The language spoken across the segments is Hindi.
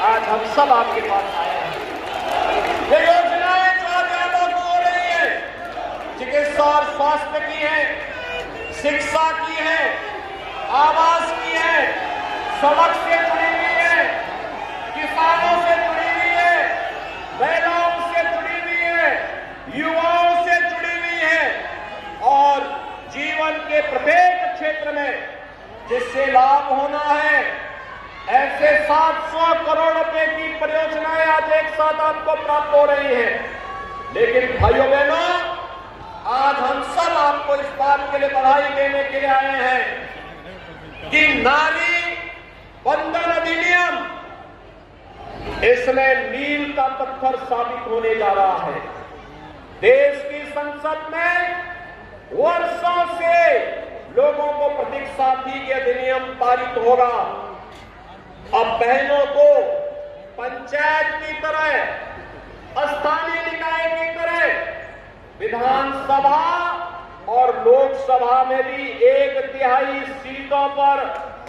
आज हम सब आपके पास आए हैं। ये योजनाएं जो आज लागू हो रही है, चिकित्सा और स्वास्थ्य की है, शिक्षा की है, आवास की है, सड़क से जुड़ी हुई है, किसानों से जुड़ी हुई है, महिलाओं से जुड़ी हुई है, युवाओं से जुड़ी हुई है और जीवन के प्रत्येक क्षेत्र में जिससे लाभ होना है, ऐसे 700 करोड़ रुपए की परियोजनाएं आज एक साथ आपको प्राप्त हो रही हैं। लेकिन भाइयों बहनों, आज हम सब आपको इस बात के लिए बधाई देने के लिए आए हैं कि नारी बंधन अधिनियम इसमें मील का पत्थर साबित होने जा रहा है। देश की संसद में वर्षों से लोगों को प्रतीक्षा थी कि अधिनियम पारित होगा। अब बहनों को पंचायत की तरह, स्थानीय निकाय की तरह विधानसभा और लोकसभा में भी 1/3 सीटों पर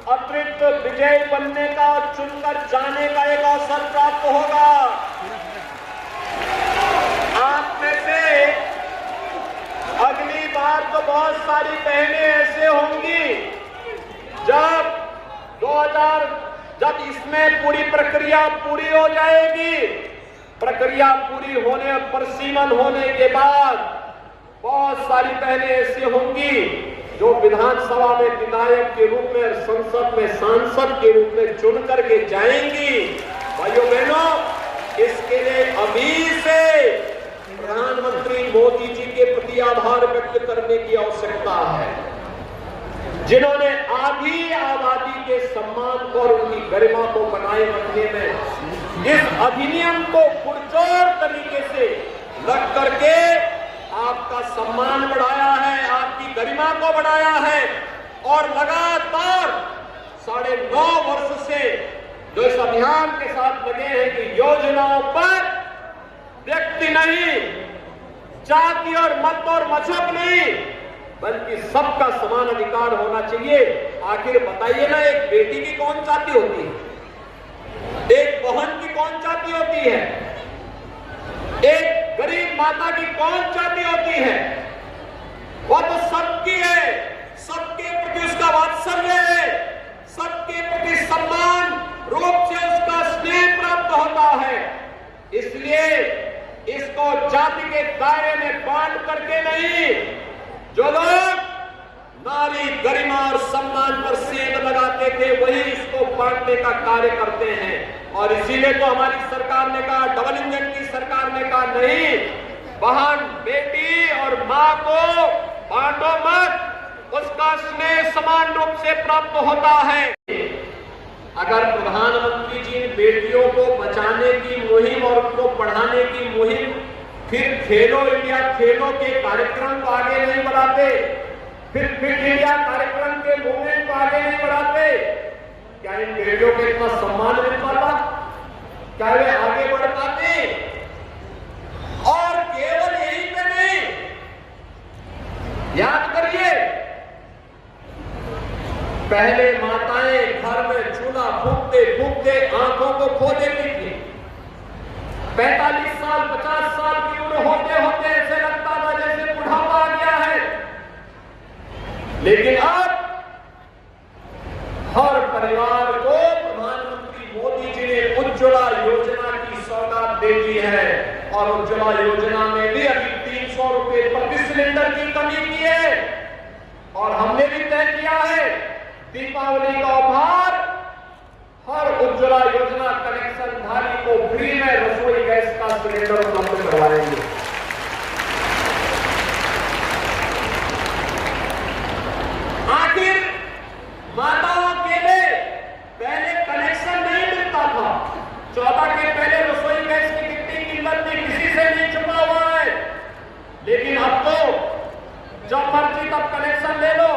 अतिरिक्त विजयी बनने का, चुनकर जाने का एक अवसर प्राप्त होगा। आप में से अगली बार तो बहुत सारी बहनें ऐसे होंगी जब इसमें पूरी प्रक्रिया पूरी हो जाएगी। प्रक्रिया पूरी होने और परिसीमन होने के बाद बहुत सारी बहनें ऐसी होंगी जो विधानसभा में विधायक के रूप में, संसद में सांसद के रूप में चुन करके जाएंगी। भाइयों बहनों, इसके लिए अभी से प्रधानमंत्री मोदी जी के प्रति आभार व्यक्त करने की आवश्यकता है, जिन्होंने आधी आबादी के सम्मान को और उनकी गरिमा को बनाए रखने में इस अधिनियम को पुरजोर तरीके से लग करके आपका सम्मान बढ़ाया है, आपकी गरिमा को बढ़ाया है और लगातार 9.5 वर्ष से जो इस अभियान के साथ लगे हैं कि योजनाओं पर व्यक्ति नहीं, जाति और मत और मजहब नहीं, बल्कि सबका समान अधिकार होना चाहिए। आखिर बताइए ना, एक बेटी की कौन जाति होती है? एक बहन की कौन जाति होती है? एक गरीब माता की कौन जाति होती है? वह तो सबकी है, सबके प्रति उसका वात्सल्य है, सबके प्रति सम्मान रूप से उसका स्नेह प्राप्त होता है। इसलिए इसको जाति के दायरे में बांट करके नहीं, जो लोग नारी गरिमा और सम्मान पर सेंध लगाते थे वही इसको बांटने का कार्य करते हैं। और इसीलिए तो हमारी सरकार ने कहा, डबल इंजन की सरकार ने कहा, नहीं, बहन, बेटी और मां को बांटो मत, उसका स्नेह समान रूप से प्राप्त होता है। अगर प्रधानमंत्री जी ने बेटियों को बचाने की मुहिम और उनको पढ़ाने की मुहिम फिर खेलो इंडिया, खेलों के कार्यक्रम को आगे नहीं बढ़ाते, फिर फिट इंडिया कार्यक्रम के मूवमेंट को आगे नहीं बढ़ाते, क्या इन बेटियों को इतना सम्मान मिल पाता? क्या वे आगे बढ़ पाते? और केवल यही पे नहीं, याद करिए, पहले माताएं घर में चूल्हा फूंकते फूंकते आंखों को खो देती थी। 45 साल 50 साल की उम्र होते होते ऐसे लगता था जैसे बुढ़ापा आ गया है। लेकिन अब हर परिवार को प्रधानमंत्री मोदी जी ने उज्ज्वला योजना की सौगात दे दी है और उज्ज्वला योजना में भी अभी 300 रुपए प्रति सिलेंडर की कमी की है। और हमने भी तय किया है दीपावली का उपहार हर उज्ज्वला योजना कनेक्शन धारी को फ्री में रसोई गैस का सिलेंडर उपलब्ध करवाएंगे। आखिर माताओं के लिए पहले कनेक्शन नहीं मिलता था। 14 के पहले रसोई गैस की कितनी कीमत थी, किसी से नहीं छुपा हुआ है। लेकिन अब तो जब मर्जी तब कनेक्शन ले लो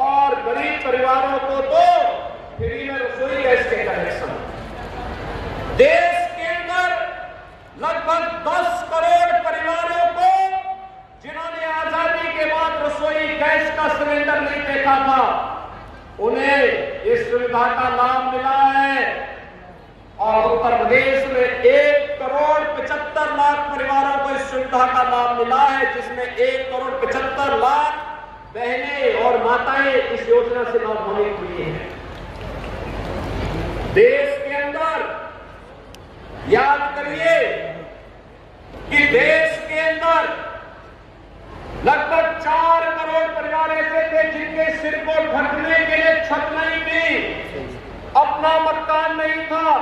और गरीब परिवारों को तो फ्री में रसोई गैस के कनेक्शन। देश के अंदर लगभग 10 करोड़ परिवारों को जिन्होंने आजादी के बाद रसोई गैस का सिलेंडर नहीं देखा था, उन्हें इस सुविधा का लाभ मिला है। और उत्तर प्रदेश में 1,75,00,000 परिवारों को इस सुविधा का लाभ मिला है, जिसमें 1,75,00,000 बहनें और माताएं इस योजना से लाभान्वित हुई हैं। देश के अंदर याद करिए कि देश के अंदर लगभग 4 करोड़ परिवार ऐसे थे जिनके सिर को ढकने के लिए छत नहीं थी, अपना मकान नहीं था।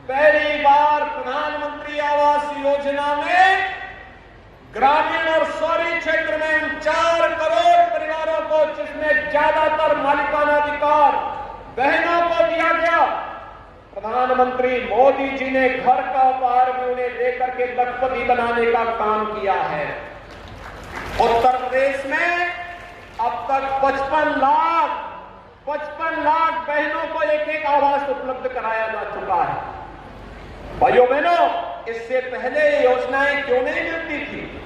पहली बार प्रधानमंत्री आवास योजना में ग्रामीण और शहरी क्षेत्र में 4 करोड़ परिवारों को, जिसमें ज्यादातर मालिकाना अधिकार बहनों को दिया गया, प्रधानमंत्री मोदी जी ने घर का उपहार भी उन्हें देकर के लखपति बनाने का काम किया है। उत्तर प्रदेश में अब तक 55 लाख बहनों को एक आवास उपलब्ध कराया जा चुका है। भाइयों बहनों, इससे पहले ये योजनाएं क्यों नहीं मिलती थी?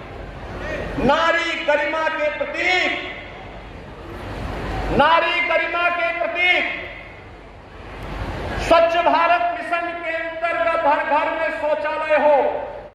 नारी गरिमा के प्रतीक, नारी गरिमा के प्रतीक स्वच्छ भारत मिशन के अंतर्गत हर घर में शौचालय हो,